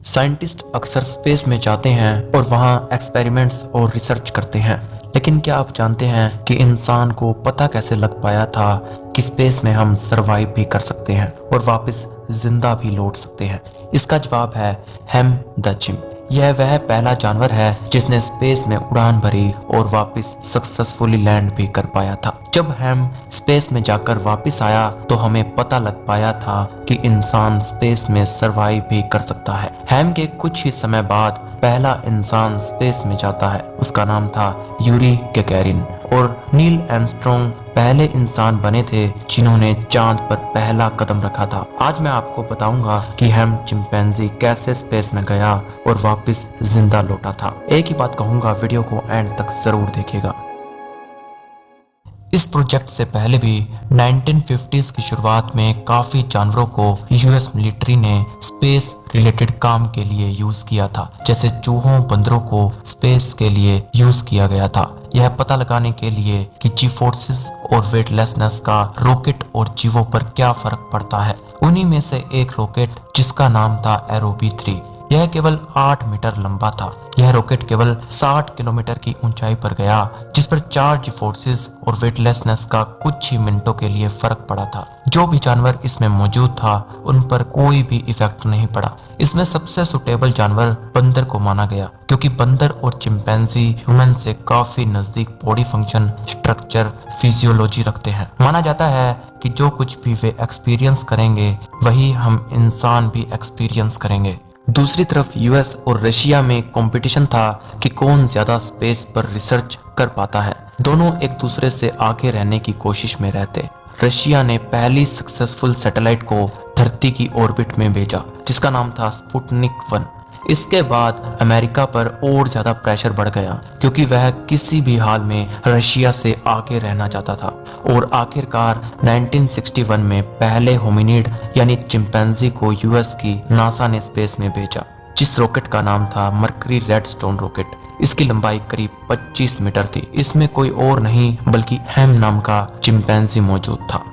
Scientist अक्सर space में जाते हैं और वहां एक्सपेरिमेंट्स और रिसर्च करते हैं, लेकिन क्या आप जानते हैं कि इंसान को पता कैसे लग पाया था कि स्पेस में हम सरवाइव भी कर सकते हैं और वापस जिंदा भी लौट सकते हैं? इसका जवाब है हैम द चिंप। यह वह पहला जानवर है जिसने स्पेस में उड़ान भरी और वापस सक्सेसफुली लैंड भी कर पाया था। जब हैम स्पेस में जाकर वापस आया तो हमें पता लग पाया था कि इंसान स्पेस में सरवाइव भी कर सकता है। हैम के कुछ ही समय बाद पहला इंसान स्पेस में जाता है। उसका नाम था यूरी गैगारिन और नील आर्मस्ट्रांग पहले इंसान बने थे जिन्होंने चांद पर पहला कदम रखा था। आज मैं आपको बताऊंगा कि हैम चिंपैंजी कैसे स्पेस में गया और वापस जिंदा लौटा था। एक ही बात कहूंगा, वीडियो को एंड तक जरूर देखिएगा। इस प्रोजेक्ट से पहले भी 1950s की शुरुआत में काफी जानवरों को यूएस मिलिट्री ने स्पेस रिलेटेड काम के लिए यूज किया था। जैसे चूहों, बंदरों को स्पेस के लिए यूज किया गया था, यह पता लगाने के लिए कि जी फोर्सेस और वेटलेसनेस का रॉकेट और जीवों पर क्या फर्क पड़ता है। उन्हीं में से एक रॉकेट जिसका नाम था एरो B3, यह केवल 8 मीटर लंबा था। यह रॉकेट केवल 60 किलोमीटर की ऊंचाई पर गया, जिस पर 4 जी फोर्सेस और वेटलेसनेस का कुछ ही मिनटों के लिए फर्क पड़ा था। जो भी जानवर इसमें मौजूद था उन पर कोई भी इफेक्ट नहीं पड़ा। इसमें सबसे सुटेबल जानवर बंदर को माना गया, क्योंकि बंदर और चिंपैंजी ह्यूमन से काफी नजदीक बॉडी फंक्शन, स्ट्रक्चर, फिजियोलॉजी रखते हैं। माना जाता है कि जो कुछ भी वे एक्सपीरियंस करेंगे वही हम इंसान भी एक्सपीरियंस करेंगे। दूसरी तरफ यूएस और रशिया में कंपटीशन था कि कौन ज्यादा स्पेस पर रिसर्च कर पाता है। दोनों एक दूसरे से आगे रहने की कोशिश में रहते। रशिया ने पहली सक्सेसफुल सैटेलाइट को धरती की ऑर्बिट में भेजा, जिसका नाम था स्पुतनिक 1। इसके बाद अमेरिका पर और ज्यादा प्रेशर बढ़ गया, क्योंकि वह किसी भी हाल में रशिया से आगे रहना चाहता था। और आखिरकार 1961 में पहले होमिनिड यानी चिंपैंजी को यूएस की नासा ने स्पेस में भेजा, जिस रॉकेट का नाम था मर्करी रेडस्टोन रॉकेट। इसकी लंबाई करीब 25 मीटर थी। इसमें कोई और नहीं बल्कि हैम नाम का चिंपैंजी मौजूद था।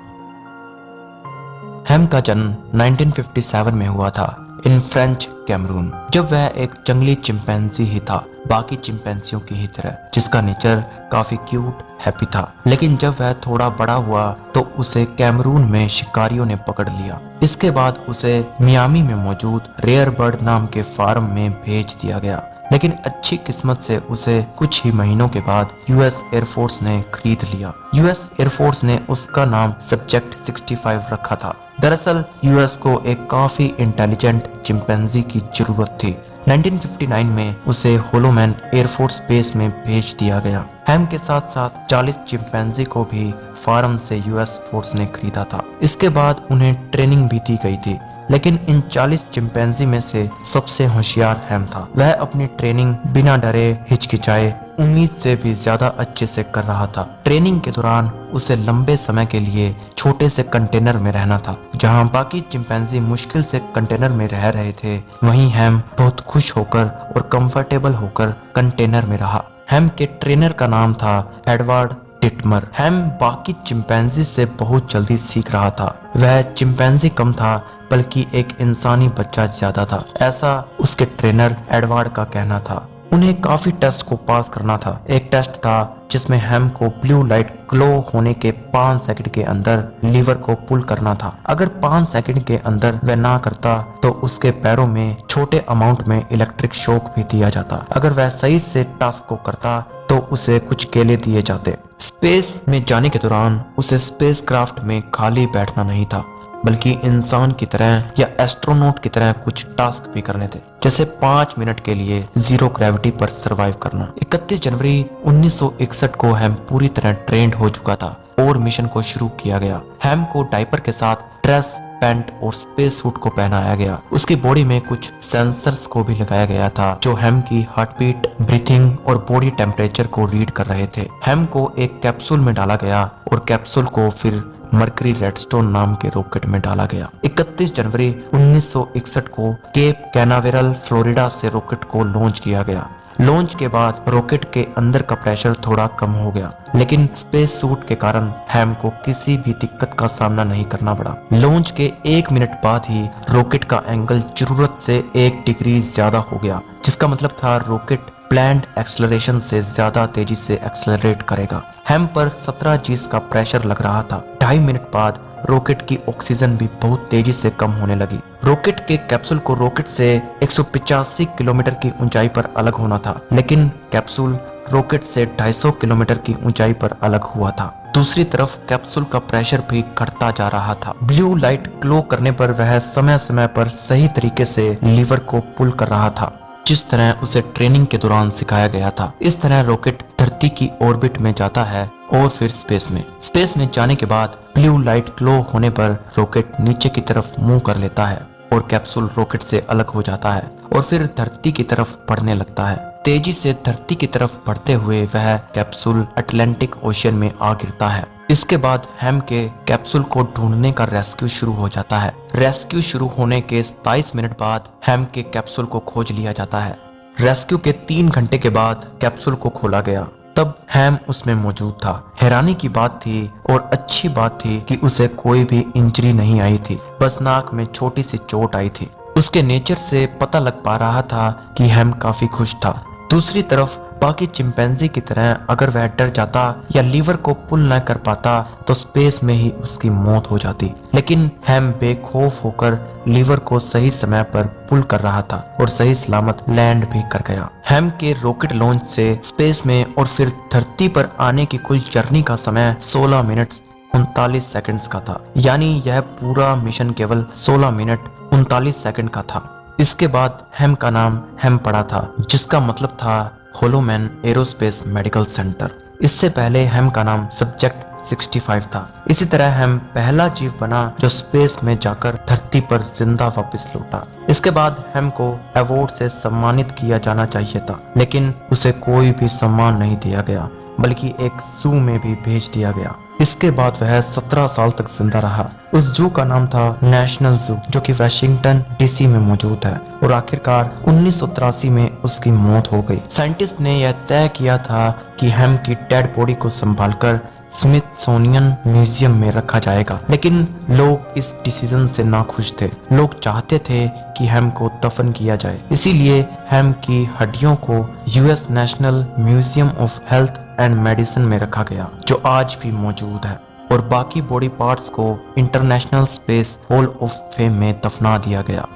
हैम का जन्म 1957 में हुआ था इन फ्रेंच कैमरून, जब वह एक जंगली चिंपैंजी ही था, बाकी चिंपैंजियों की ही तरह, जिसका नेचर काफी क्यूट, हैप्पी था। लेकिन जब वह थोड़ा बड़ा हुआ तो उसे कैमरून में शिकारियों ने पकड़ लिया। इसके बाद उसे मियामी में मौजूद रेयर बर्ड नाम के फार्म में भेज दिया गया। लेकिन अच्छी किस्मत से उसे कुछ ही महीनों के बाद यूएस एयरफोर्स ने खरीद लिया। यूएस एयरफोर्स ने उसका नाम सब्जेक्ट 65 रखा था। दरअसल यूएस को एक काफी इंटेलिजेंट चिंपैंजी की जरूरत थी। 1959 में उसे होलोमैन एयरफोर्स बेस में भेज दिया गया। हैम के साथ साथ 40 चिंपैंजी को भी फार्म से यूएस फोर्स ने खरीदा था। इसके बाद उन्हें ट्रेनिंग भी दी गई थी, लेकिन इन 40 चिंपैंजी में से सबसे होशियार हैम था। वह अपनी ट्रेनिंग बिना डरे, हिचकिचाए, उम्मीद से भी ज्यादा अच्छे से कर रहा था। ट्रेनिंग के दौरान उसे लंबे समय के लिए छोटे से कंटेनर में रहना था। जहां बाकी चिंपैंजी मुश्किल से कंटेनर में रह रहे थे, वहीं हैम बहुत खुश होकर और कंफर्टेबल होकर कंटेनर में रहा। हैम के ट्रेनर का नाम था एडवर्ड टिटमर। हैम बाकी चिंपैंजी से बहुत जल्दी सीख रहा था। वह चिंपैंजी कम था बल्कि एक इंसानी बच्चा ज्यादा था, ऐसा उसके ट्रेनर एडवर्ड का कहना था। उन्हें काफी टेस्ट को पास करना था। एक टेस्ट था जिसमें हैम को ब्लू लाइट ग्लो होने के 5 सेकंड के अंदर लीवर को पुल करना था। अगर 5 सेकंड के अंदर वह ना करता तो उसके पैरों में छोटे अमाउंट में इलेक्ट्रिक शॉक भी दिया जाता। अगर वह सही से टास्क को करता तो उसे कुछ केले दिए जाते। स्पेस में जाने के दौरान उसे स्पेसक्राफ्ट में खाली बैठना नहीं था, बल्कि इंसान की तरह या एस्ट्रोनॉट की तरह कुछ टास्क भी करने थे, जैसे 5 मिनट के लिए जीरो ग्रेविटी पर सरवाइव करना। 31 जनवरी 1961 को हैम पूरी तरह ट्रेंड हो चुका था और मिशन को शुरू किया गया। हैम को डायपर के साथ ड्रेस, पैंट और स्पेस सूट को पहनाया गया। उसकी बॉडी में कुछ सेंसर्स को भी लगाया गया था जो हैम की हार्टबीट, ब्रीथिंग और बॉडी टेम्परेचर को रीड कर रहे थे। हैम को एक कैप्सूल में डाला गया और कैप्सूल को फिर मर्करी रेडस्टोन नाम के रॉकेट में डाला गया। 31 जनवरी 1961 को केप कैनावेरल फ्लोरिडा से रॉकेट को लॉन्च किया गया। लॉन्च के बाद रॉकेट के अंदर का प्रेशर थोड़ा कम हो गया, लेकिन स्पेस सूट के कारण हैम को किसी भी दिक्कत का सामना नहीं करना पड़ा। लॉन्च के 1 मिनट बाद ही रॉकेट का एंगल जरूरत से 1 डिग्री ज्यादा हो गया, जिसका मतलब था रॉकेट प्लैंड एक्सेलरेशन से ज्यादा तेजी से एक्सेलरेट करेगा। हैम पर 17 Gs का प्रेशर लग रहा था। 2.5 मिनट बाद रॉकेट की ऑक्सीजन भी बहुत तेजी से कम होने लगी। रॉकेट के कैप्सूल को रॉकेट से 185 किलोमीटर की ऊंचाई पर अलग होना था, लेकिन कैप्सूल रॉकेट से 250 किलोमीटर की ऊंचाई पर अलग हुआ था। दूसरी तरफ कैप्सूल का प्रेशर भी घटता जा रहा था। ब्लू लाइट ग्लो करने पर वह समय समय पर सही तरीके से लीवर को पुल कर रहा था, जिस तरह उसे ट्रेनिंग के दौरान सिखाया गया था। इस तरह रॉकेट धरती की ऑर्बिट में जाता है और फिर स्पेस में जाने के बाद ब्लू लाइट ग्लो होने पर रॉकेट नीचे की तरफ मुंह कर लेता है और कैप्सूल रॉकेट से अलग हो जाता है और फिर धरती की तरफ बढ़ने लगता है। तेजी से धरती की तरफ बढ़ते हुए वह कैप्सूल अटलांटिक ओशियन में आ गिरता है। इसके बाद हैम के कैप्सूल को ढूंढने का रेस्क्यू शुरू हो जाता है। रेस्क्यू शुरू होने के 27 मिनट बाद हैम के कैप्सूल को खोज लिया जाता है। रेस्क्यू के 3 घंटे के बाद कैप्सूल को खोला गया, तब हैम उसमें मौजूद था। हैरानी की बात थी और अच्छी बात थी कि उसे कोई भी इंजरी नहीं आई थी, बस नाक में छोटी सी चोट आई थी। उसके नेचर से पता लग पा रहा था कि हैम काफी खुश था। दूसरी तरफ बाकी चिंपैंजी की तरह अगर वह डर जाता या लीवर को पुल न कर पाता तो स्पेस में ही उसकी मौत हो जाती, लेकिन हैम बेखौफ होकर लीवर को सही समय पर पुल कर रहा था और सही सलामत लैंड भी कर गया। हैम के रॉकेट लॉन्च से स्पेस में और फिर धरती पर आने की कुल जर्नी का समय 16 मिनट 39 सेकंड्स का था, यानी यह पूरा मिशन केवल 16 मिनट 39 सेकंड का था। इसके बाद हैम का नाम हैम पड़ा था, जिसका मतलब था होलोमैन एरोस्पेस मेडिकल सेंटर। इससे पहले हैम का नाम सब्जेक्ट 65 था। इसी तरह हैम पहला जीव बना जो स्पेस में जाकर धरती पर जिंदा वापस लौटा। इसके बाद हैम को अवार्ड से सम्मानित किया जाना चाहिए था, लेकिन उसे कोई भी सम्मान नहीं दिया गया, बल्कि एक जू में भी भेज दिया गया। इसके बाद वह 17 साल तक जिंदा रहा। उस जू का नाम था नेशनल जू, जो कि वाशिंगटन डीसी में मौजूद है, और आखिरकार 1983 में उसकी मौत हो गई। साइंटिस्ट ने यह तय किया था कि हैम की डेड बॉडी को संभालकर स्मिथसोनियन म्यूजियम में रखा जाएगा, लेकिन लोग इस डिसीजन से नाखुश थे। लोग चाहते थे कि हैम को दफन किया जाए, इसीलिए हैम की हड्डियों को US national museum of health and medicine में रखा गया, जो आज भी मौजूद है, और बाकी बॉडी पार्ट्स को international space hall of fame में दफना दिया गया।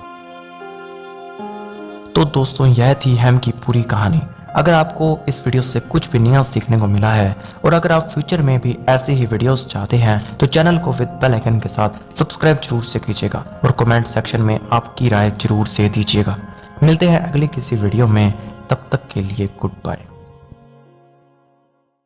तो दोस्तों, यह थी हैम की पूरी कहानी। अगर आपको इस वीडियो से कुछ भी नया सीखने को मिला है और अगर आप फ्यूचर में भी ऐसे ही वीडियोस चाहते हैं तो चैनल को विद बेल आइकन के साथ सब्सक्राइब जरूर से कीजिएगा और कमेंट सेक्शन में आपकी राय जरूर से दीजिएगा। मिलते हैं अगले किसी वीडियो में, तब तक के लिए गुड बाय।